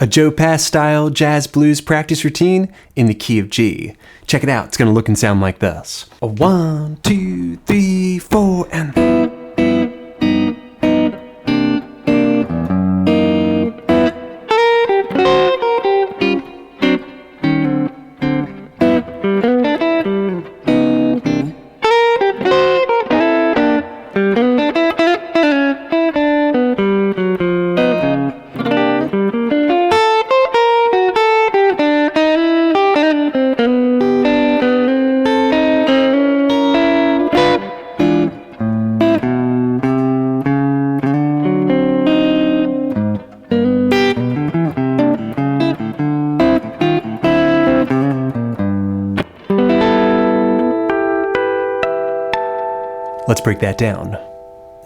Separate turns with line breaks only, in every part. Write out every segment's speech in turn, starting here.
A Joe Pass style jazz blues practice routine in the key of G. Check it out, it's gonna look and sound like this. A 1, 2, 3, 4, and... Let's break that down.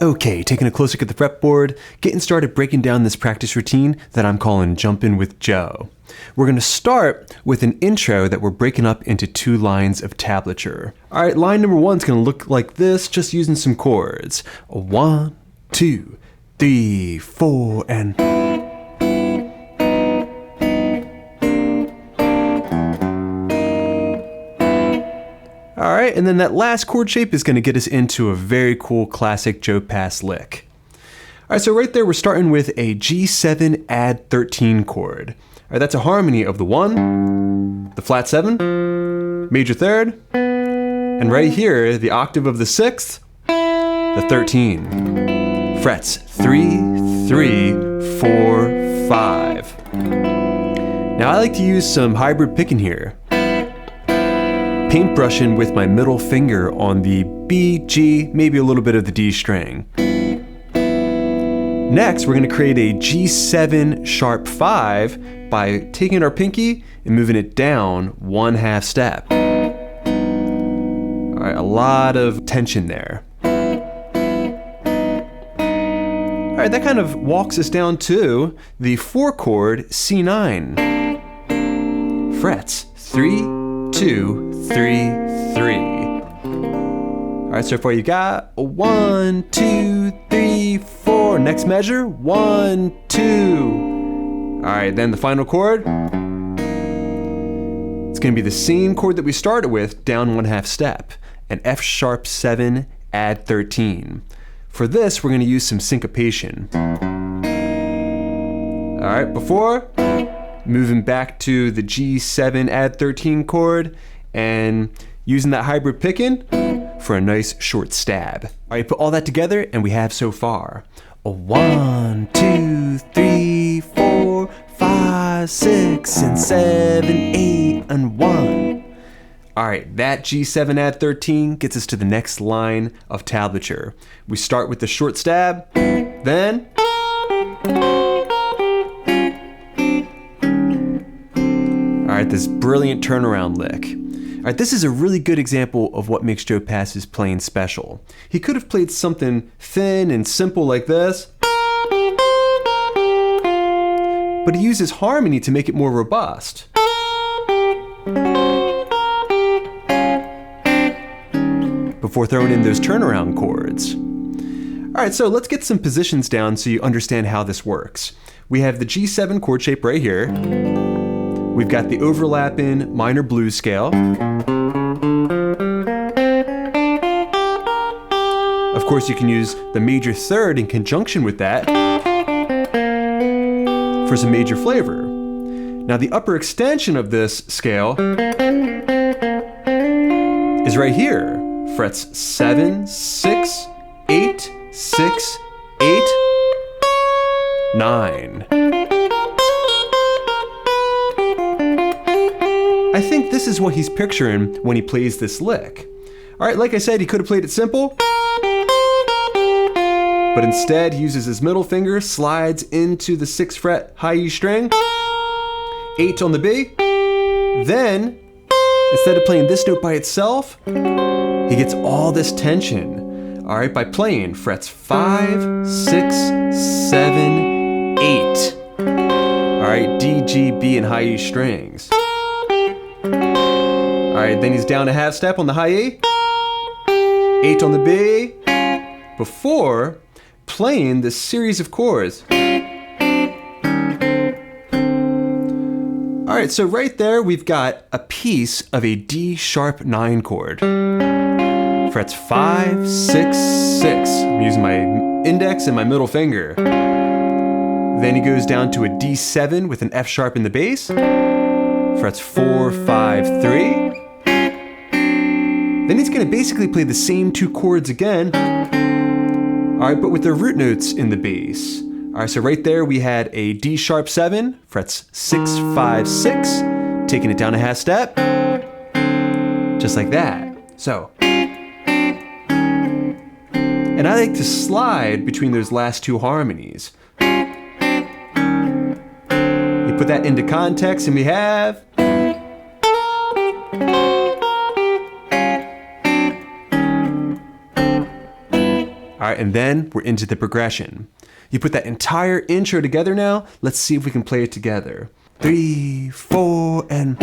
Okay, taking a close look at the fretboard, getting started breaking down this practice routine that I'm calling Jumpin' with Joe. We're going to start with an intro that we're breaking up into 2 lines of tablature. All right, line number 1 is going to look like this, just using some chords. A 1, 2, 3, 4, and... All right, and then that last chord shape is going to get us into a very cool classic Joe Pass lick. All right, so right there we're starting with a G7 add 13 chord. All right, that's a harmony of the 1, the flat 7, major 3rd, and right here the octave of the 6th, the 13. Frets 3, 3, 4, 5. Now I like to use some hybrid picking here. Paintbrushing with my middle finger on the B, G, maybe a little bit of the D string. Next, we're going to create a G7 sharp 5 by taking our pinky and moving it down 1/2 step. All right, a lot of tension there. All right, that kind of walks us down to the 4 chord C9. Frets 3, 2, 3, 3. All right, so far you got a 1, 2, 3, 4. Next measure, 1, 2. All right, then the final chord. It's gonna be the same chord that we started with, down 1/2 step, an F sharp 7 add 13. For this, we're gonna use some syncopation. All right, before, moving back to the G7 add 13 chord and using that hybrid picking for a nice short stab. All right, put all that together and we have so far a 1, 2, 3, 4, 5, 6, and 7, 8, and 1. All right, that G7 add 13 gets us to the next line of tablature. We start with the short stab, then all right, this brilliant turnaround lick. All right, this is a really good example of what makes Joe Pass's playing special. He could have played something thin and simple like this, but he uses harmony to make it more robust. Before throwing in those turnaround chords. All right, so let's get some positions down so you understand how this works. We have the G7 chord shape right here. We've got the overlapping minor blues scale. Of course, you can use the major 3rd in conjunction with that for some major flavor. Now, the upper extension of this scale is right here. Frets 7, 6, 8, 6, 8, 9. I think this is what he's picturing when he plays this lick. All right, like I said, he could have played it simple, but instead he uses his middle finger, slides into the 6th fret high E string, 8 on the B. Then, instead of playing this note by itself, he gets all this tension, all right, by playing frets 5, 6, 7, 8. All right, D, G, B, and high E strings. All right, then he's down a 1/2 step on the high E, 8 on the B, before playing this series of chords. right, so right there we've got a piece of a D sharp 9 chord. Frets 5, 6, 6. I'm using my index and my middle finger. Then he goes down to a D7 with an F sharp in the bass. Frets 4, 5, 3. Then he's going to basically play the same 2 chords again. All right, but with the root notes in the bass. All right, so right there we had a D sharp 7, frets 6, 5, 6, taking it down a half step, just like that. So, and I like to slide between those last 2 harmonies. You put that into context and we have... All right, and then we're into the progression. You put that entire intro together now. Let's see if we can play it together. 3, 4, and...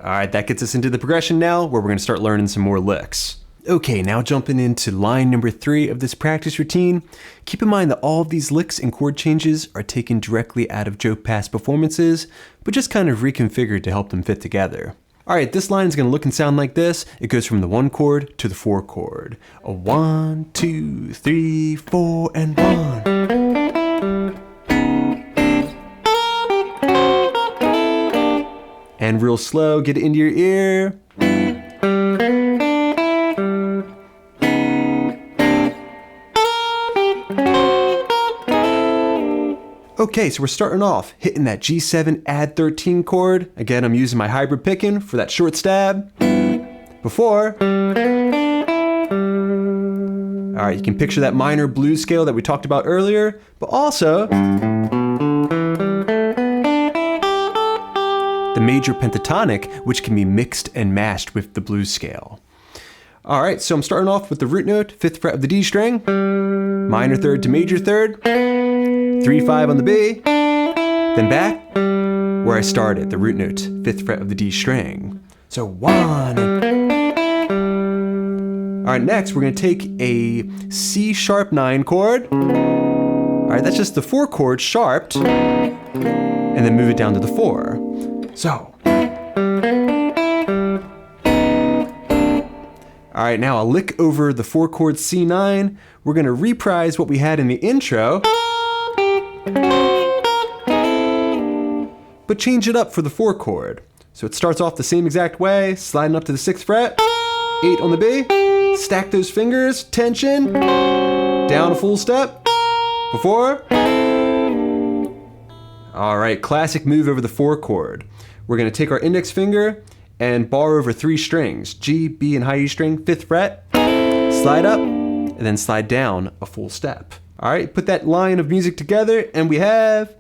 All right, that gets us into the progression now, where we're gonna start learning some more licks. Okay, now jumping into line number 3 of this practice routine. Keep in mind that all of these licks and chord changes are taken directly out of Joe Pass performances, but just kind of reconfigured to help them fit together. All right, this line is gonna look and sound like this. It goes from the 1 chord to the 4 chord. A 1, 2, 3, 4, and 1. And real slow, get it into your ear. Okay, so we're starting off hitting that G7 add 13 chord. Again, I'm using my hybrid picking for that short stab. Before. All right, you can picture that minor blues scale that we talked about earlier, but also the major pentatonic, which can be mixed and mashed with the blues scale. All right, so I'm starting off with the root note, 5th fret of the D string, minor third to major third, 3, 5 on the B, then back where I started, the root note, 5th fret of the D string. So 1. All right, next we're gonna take a C sharp 9 chord. All right, that's just the 4 chord sharped, and then move it down to the 4. So. All right, now I'll lick over the 4 chord C9. We're gonna reprise what we had in the intro, but change it up for the 4 chord. So it starts off the same exact way, sliding up to the 6th fret, 8 on the B, stack those fingers, tension, down a full step, before. All right, classic move over the 4 chord. We're gonna take our index finger and bar over 3 strings, G, B, and high E string, 5th fret, slide up, and then slide down a full step. All right, put that line of music together, and we have...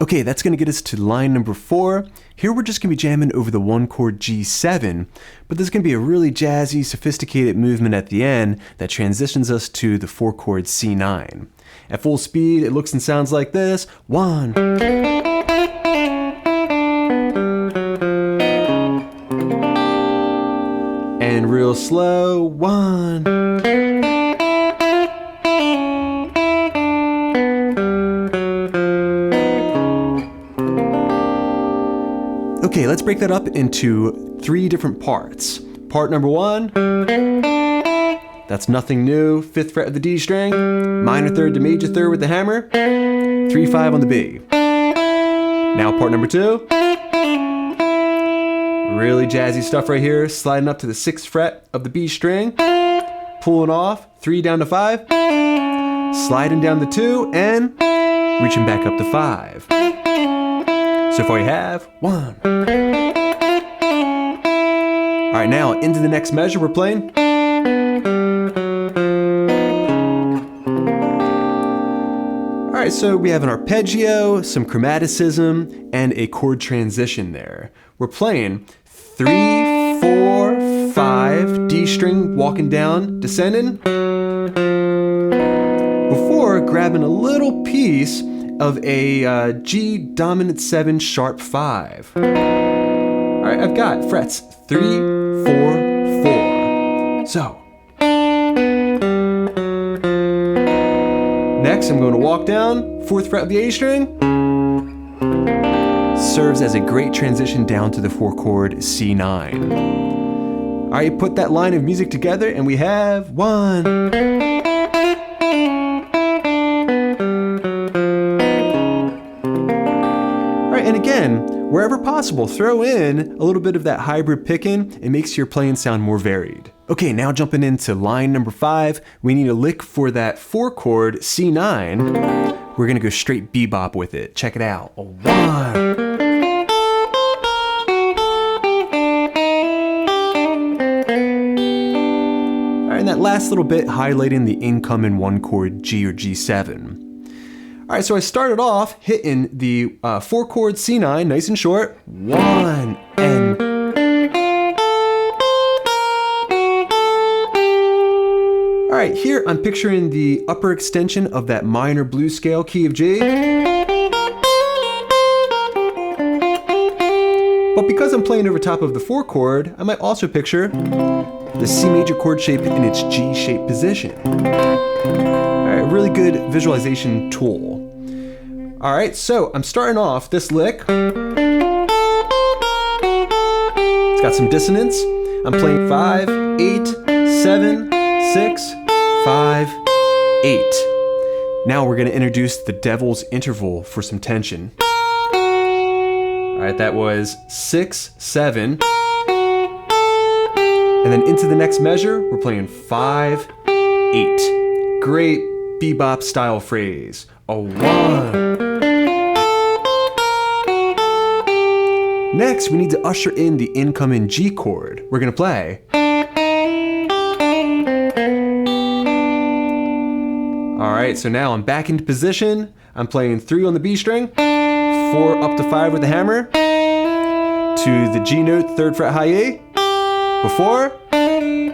Okay, that's gonna get us to line number 4. Here we're just gonna be jamming over the 1 chord G7, but there's gonna be a really jazzy, sophisticated movement at the end that transitions us to the 4 chord C9. At full speed, it looks and sounds like this. 1. And real slow, 1. Okay, let's break that up into 3 different parts. Part number 1, that's nothing new, 5th fret of the D string, minor third to major third with the hammer, 3, 5 on the B. Now part number 2, really jazzy stuff right here, sliding up to the 6th fret of the B string, pulling off, 3 down to 5, sliding down the 2, and reaching back up to 5. So far you have 1. All right, now into the next measure we're playing. All right, so we have an arpeggio, some chromaticism, and a chord transition there. We're playing 3, 4, 5, D string, walking down, descending. before grabbing a little piece of a G dominant 7 sharp 5. All right, I've got frets 3, 4, 4. So, next I'm going to walk down, 4th fret of the A string. Serves as a great transition down to the 4 chord C9. All right, put that line of music together and we have 1. And again, wherever possible, throw in a little bit of that hybrid picking. It makes your playing sound more varied. Okay, now jumping into line number 5, we need a lick for that 4 chord C9. We're gonna go straight bebop with it. Check it out. 1. All right, and that last little bit highlighting the incoming 1 chord G or G7. All right, so I started off hitting the 4 chord C9, nice and short. 1 and. All right, here I'm picturing the upper extension of that minor blues scale key of G. But because I'm playing over top of the 4 chord, I might also picture the C major chord shape in its G shaped position. All right, really good visualization tool. All right, so I'm starting off this lick. It's got some dissonance. I'm playing 5, 8, 7, 6, 5, 8. Now we're gonna introduce the devil's interval for some tension. All right, that was 6, 7. And then into the next measure, we're playing 5, 8. Great bebop style phrase. 1. Next, we need to usher in the incoming G chord. We're gonna play. All right, so now I'm back into position. I'm playing 3 on the B string, 4 up to 5 with the hammer, to the G note, 3rd fret high A, before a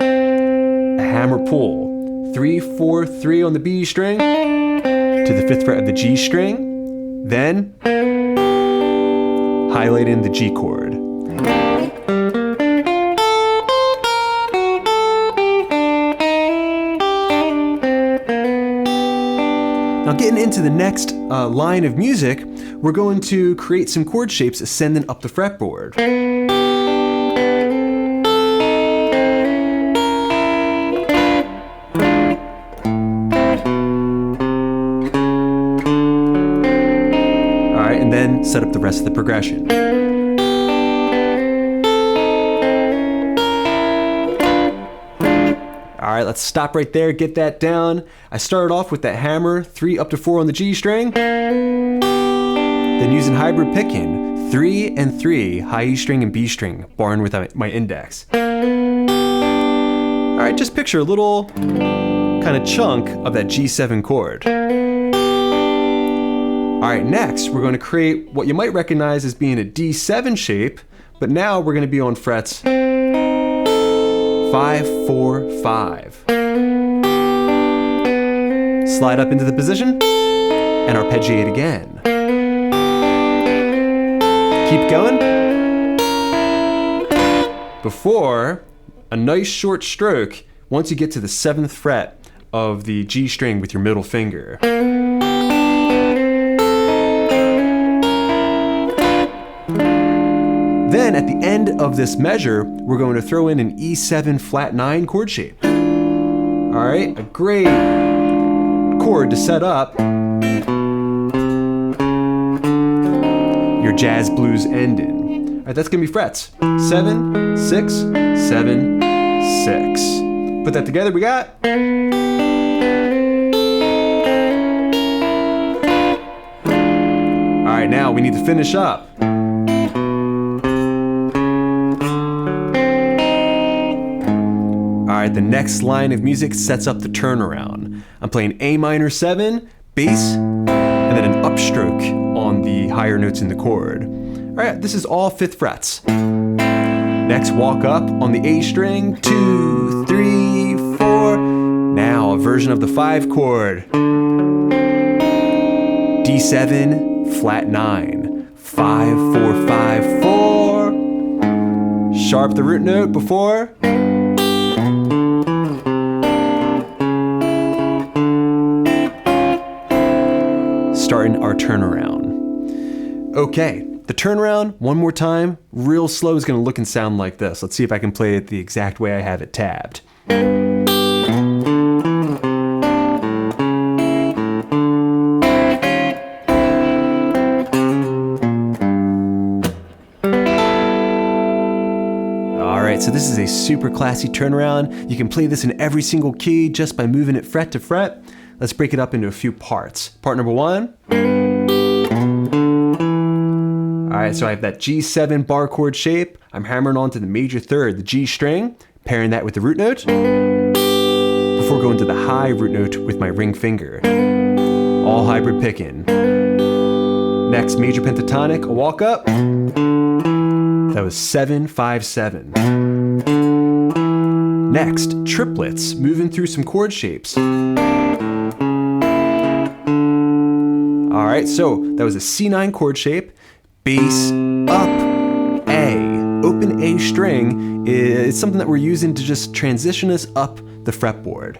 hammer pull. 3, 4, 3 on the B string, to the 5th fret of the G string, then highlight in the G chord. Now getting into the next line of music, we're going to create some chord shapes ascending up the fretboard. And then set up the rest of the progression. All right, let's stop right there, get that down. I started off with that hammer, 3 up to 4 on the G string. Then using hybrid picking, 3 and 3, high E string and B string, barring with my index. All right, just picture a little kind of chunk of that G7 chord. All right, next we're going to create what you might recognize as being a D7 shape, but now we're going to be on frets 5, 4, 5. Slide up into the position and arpeggiate again. Keep going. Before a nice short stroke once you get to the 7th fret of the G string with your middle finger. Then at the end of this measure, we're going to throw in an E7 flat 9 chord shape. All right, a great chord to set up your jazz blues ending. All right, that's gonna be frets 7, 6, 7, 6. Put that together, we got. All right, now we need to finish up. All right, the next line of music sets up the turnaround. I'm playing A minor 7, bass, and then an upstroke on the higher notes in the chord. All right, this is all 5th frets. Next, walk up on the A string, 2, 3, 4. Now a version of the 5 chord. D7, flat 9, 5, 4, 5, 4. Sharp the root note before. Starting our turnaround. Okay, the turnaround, one more time, real slow, is gonna look and sound like this. Let's see if I can play it the exact way I have it tabbed. Alright, so this is a super classy turnaround. You can play this in every single key just by moving it fret to fret. Let's break it up into a few parts. Part number 1. Alright, so I have that G7 bar chord shape. I'm hammering onto the major third, the G string, pairing that with the root note, before going to the high root note with my ring finger. All hybrid picking. Next, major pentatonic, a walk up. That was 7, 5, 7. Next, triplets, moving through some chord shapes. Alright, so that was a C9 chord shape, bass, up, A. Open A string is something that we're using to just transition us up the fretboard.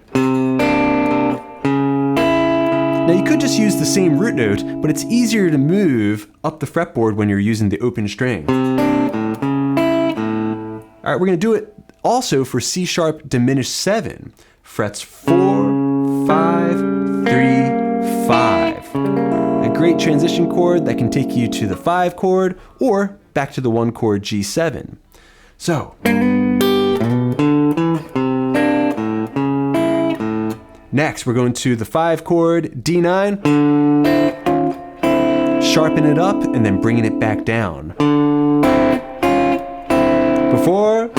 Now you could just use the same root note, but it's easier to move up the fretboard when you're using the open string. Alright, we're going to do it also for C sharp diminished 7. Frets 4, 5, 3, 5. A great transition chord that can take you to the 5 chord or back to the 1 chord G7. So, next we're going to the 5 chord D9, sharpen it up and then bringing it back down. Before,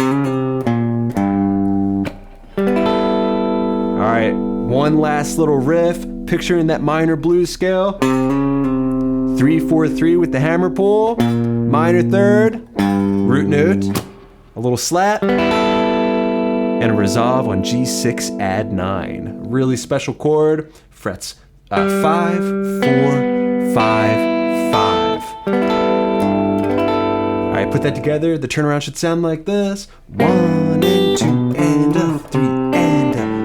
alright, one last little riff, picturing that minor blues scale. 3, 4, 3 with the hammer pull, minor third, root note, a little slat, and a resolve on G6 add 9. Really special chord, frets 5, 4, 5, 5. Alright, put that together, the turnaround should sound like this. 1 and 2 and a 3 and a.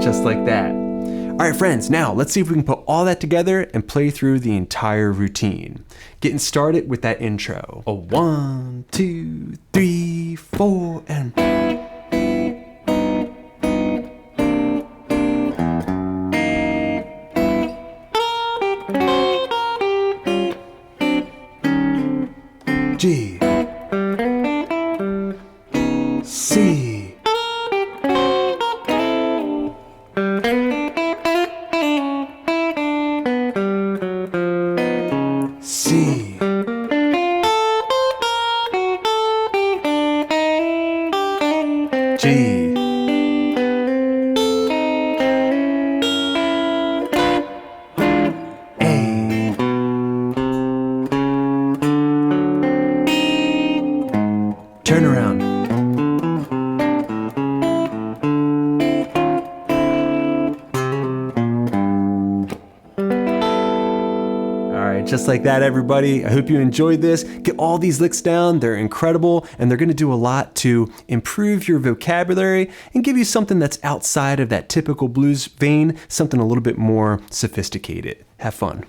Just like that. Alright friends, now let's see if we can put all that together and play through the entire routine. Getting started with that intro. A 1, 2, 3, 4, and... G, C, C, G, A, turnaround. Just like that, everybody. I hope you enjoyed this. Get all these licks down. They're incredible, and they're going to do a lot to improve your vocabulary and give you something that's outside of that typical blues vein, something a little bit more sophisticated. Have fun.